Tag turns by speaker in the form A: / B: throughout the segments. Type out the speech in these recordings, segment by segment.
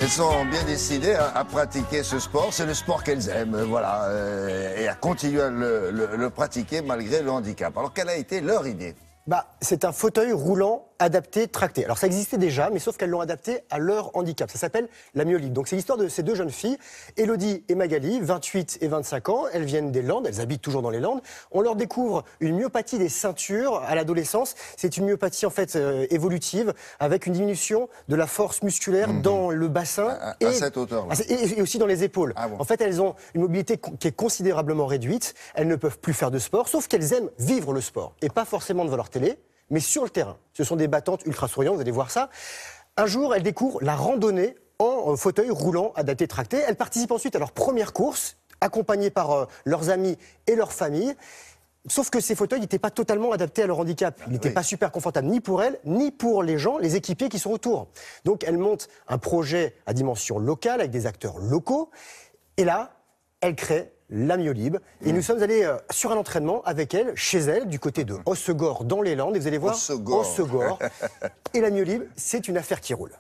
A: Elles sont bien décidées à pratiquer ce sport. C'est le sport qu'elles aiment, voilà, et à continuer à le pratiquer malgré le handicap. Alors, quelle a été leur idée?
B: C'est un fauteuil roulant adapté, tracté. Alors ça existait déjà, mais sauf qu'elles l'ont adapté à leur handicap. Ça s'appelle la myolibre. Donc c'est l'histoire de ces deux jeunes filles, Élodie et Magali, 28 et 25 ans. Elles viennent des Landes, elles habitent toujours dans les Landes. On leur découvre une myopathie des ceintures à l'adolescence. C'est une myopathie en fait évolutive, avec une diminution de la force musculaire dans le bassin.
A: À cette hauteur-là.
B: Et aussi dans les épaules.
A: Ah bon.
B: En fait, elles ont une mobilité qui est considérablement réduite. Elles ne peuvent plus faire de sport, sauf qu'elles aiment vivre le sport. Et pas forcément devant leur télé, mais sur le terrain. Ce sont des battantes ultra souriantes, vous allez voir ça. Un jour, elles découvrent la randonnée en fauteuil roulant adapté tracté. Elles participent ensuite à leur première course, accompagnées par leurs amis et leur famille. Sauf que ces fauteuils n'étaient pas totalement adaptés à leur handicap. Ils n'étaient pas super confortables, ni pour elles, ni pour les gens, les équipiers qui sont autour. Donc elles montent un projet à dimension locale, avec des acteurs locaux. Et là, elles créent la myolibre. Et nous sommes allés sur un entraînement avec elle, chez elle, du côté de Hossegor, dans les Landes. Et vous allez voir, Hossegor. Et la myolibre, c'est une affaire qui roule.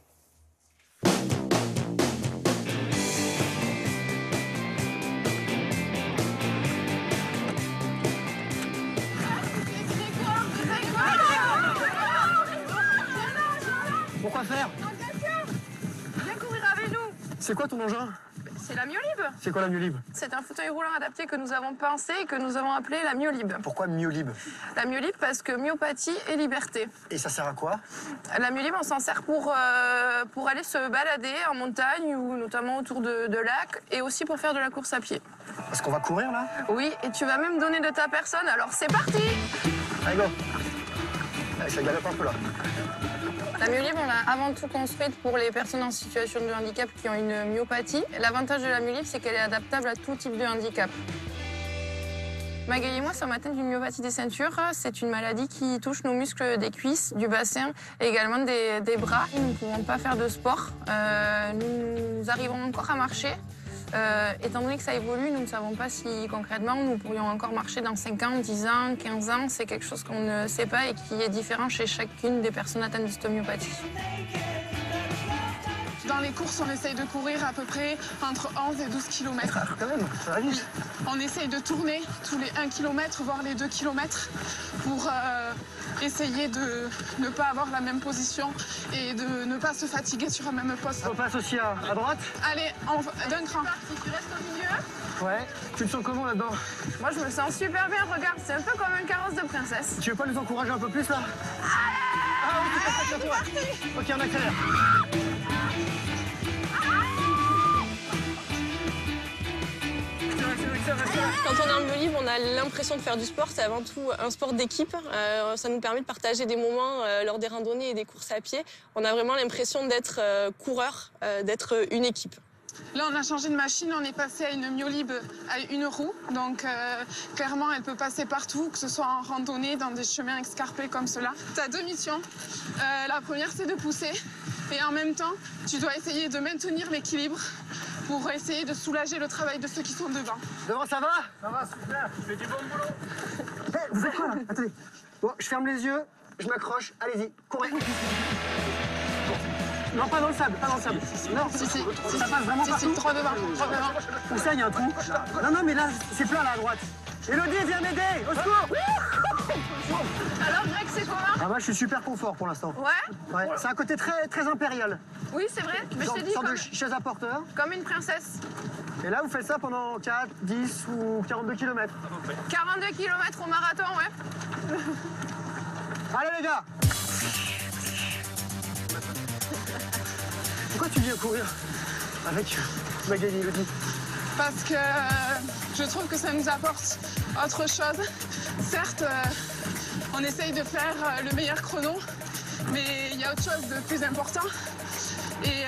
C: Pourquoi faire?
D: Viens courir avec nous.
C: C'est quoi ton engin?
D: C'est la myolibre.
C: C'est quoi la myolibre?
D: C'est un fauteuil roulant adapté que nous avons pensé et que nous avons appelé la myolibre.
C: Pourquoi myolibre?
D: La myolibre parce que myopathie et liberté.
C: Et ça sert à quoi?
D: La myolibre, on s'en sert pour aller se balader en montagne ou notamment autour de lacs et aussi pour faire de la course à pied.
C: Est-ce qu'on va courir là?
D: Oui, et tu vas même donner de ta personne, alors c'est parti.
C: Allez, go. Allez, ça galope un peu là.
D: La myolibre, on l'a avant tout construite pour les personnes en situation de handicap qui ont une myopathie. L'avantage de la myolibre, c'est qu'elle est adaptable à tout type de handicap. Magali et moi sommes atteints d'une myopathie des ceintures. C'est une maladie qui touche nos muscles des cuisses, du bassin et également des bras. Nous ne pouvons pas faire de sport. Nous arrivons encore à marcher. Étant donné que ça évolue, nous ne savons pas si concrètement nous pourrions encore marcher dans 5 ans, 10 ans, 15 ans. C'est quelque chose qu'on ne sait pas et qui est différent chez chacune des personnes atteintes de cette myopathie.
E: Dans les courses, on essaye de courir à peu près entre 11 et 12 km.
C: Quand même, ça va vite.
E: On essaye de tourner tous les 1 km, voire les 2 km, pour essayer de ne pas avoir la même position et de ne pas se fatiguer sur un même poste.
C: On passe aussi à droite?
E: Allez, d'un cran. Si tu restes au milieu.
C: Ouais. Tu te sens comment là-dedans?
D: Moi, je me sens super bien. Regarde, c'est un peu comme un carrosse de princesse.
C: Tu veux pas nous encourager un peu plus là?
D: C'est parti.
C: Ok, on accélère.
F: Quand on est en myolibre, on a l'impression de faire du sport. C'est avant tout un sport d'équipe. Ça nous permet de partager des moments lors des randonnées et des courses à pied. On a vraiment l'impression d'être coureur, d'être une équipe.
E: Là, on a changé de machine, on est passé à une myolibre à une roue. Donc, clairement, elle peut passer partout, que ce soit en randonnée, dans des chemins escarpés comme cela. Tu as 2 missions. La première, c'est de pousser. Et en même temps, tu dois essayer de maintenir l'équilibre pour essayer de soulager le travail de ceux qui sont devant.
C: Devant, ça va? Ça va, super. Tu fais du bon boulot. Hey, vous faites quoi là? Attendez. Bon, je ferme les yeux, je m'accroche. Allez-y, courez. Non, pas dans le sable, pas dans le sable. Non,
E: Si,
C: ça passe vraiment partout.
E: Si, 3 devant, 3 devant.
C: Où ça, il y a un trou? Non, mais là, c'est plein là à droite. Élodie, viens m'aider! Au secours!
D: Alors, Greg, c'est comment?
C: Ah bah, je suis super confort pour l'instant.
D: Ouais?
C: C'est un côté très, très impérial.
D: Oui, c'est vrai. Mais je t'ai dit
C: Sorte de chaise à porteur.
D: comme une princesse.
C: Et là, vous faites ça pendant 4, 10 ou 42 km.
D: 42 km au marathon, ouais.
C: Allez les gars! Pourquoi tu viens courir avec Magali et Élodie?
E: Parce que je trouve que ça nous apporte autre chose. Certes, on essaye de faire le meilleur chrono, mais il y a autre chose de plus important. Et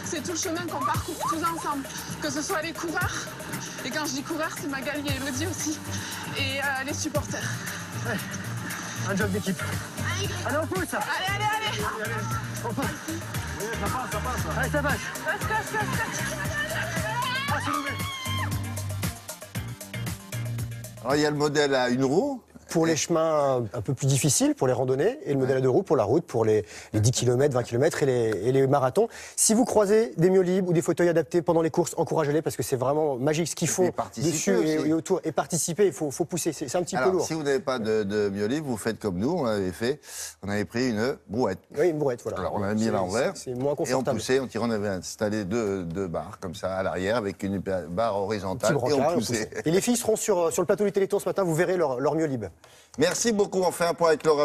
E: c'est tout le chemin qu'on parcourt tous ensemble, que ce soit les coureurs, et quand je dis coureurs, c'est Magali et Élodie aussi, et les supporters.
C: Ouais. Un job d'équipe. Allez, on pousse!
E: Allez!
C: On pousse! Oui, ça passe. Allez, ça passe! Ah, c'est levé!
A: Alors, il y a le modèle à une roue
B: pour les chemins un peu plus difficiles, pour les randonnées, et le modèle à 2 roues pour la route, pour les 10 km, 20 km et les marathons. Si vous croisez des myolibes ou des fauteuils adaptés pendant les courses, encouragez-les parce que c'est vraiment magique ce qu'ils font dessus et autour. Et participer, il faut pousser, c'est un petit peu lourd.
A: Si vous n'avez pas de myolibes, vous faites comme nous, on avait fait, on avait pris une brouette.
B: Oui, une brouette, voilà.
A: Alors on l'a mis à l'envers,
B: c'est moins
A: et on
B: confortable.
A: poussait, on avait installé deux barres comme ça à l'arrière avec une barre horizontale et on poussait.
B: Et les filles seront sur le plateau du Téléthon ce matin, vous verrez leur myolibes.
A: Merci beaucoup, on fait un point avec Laura.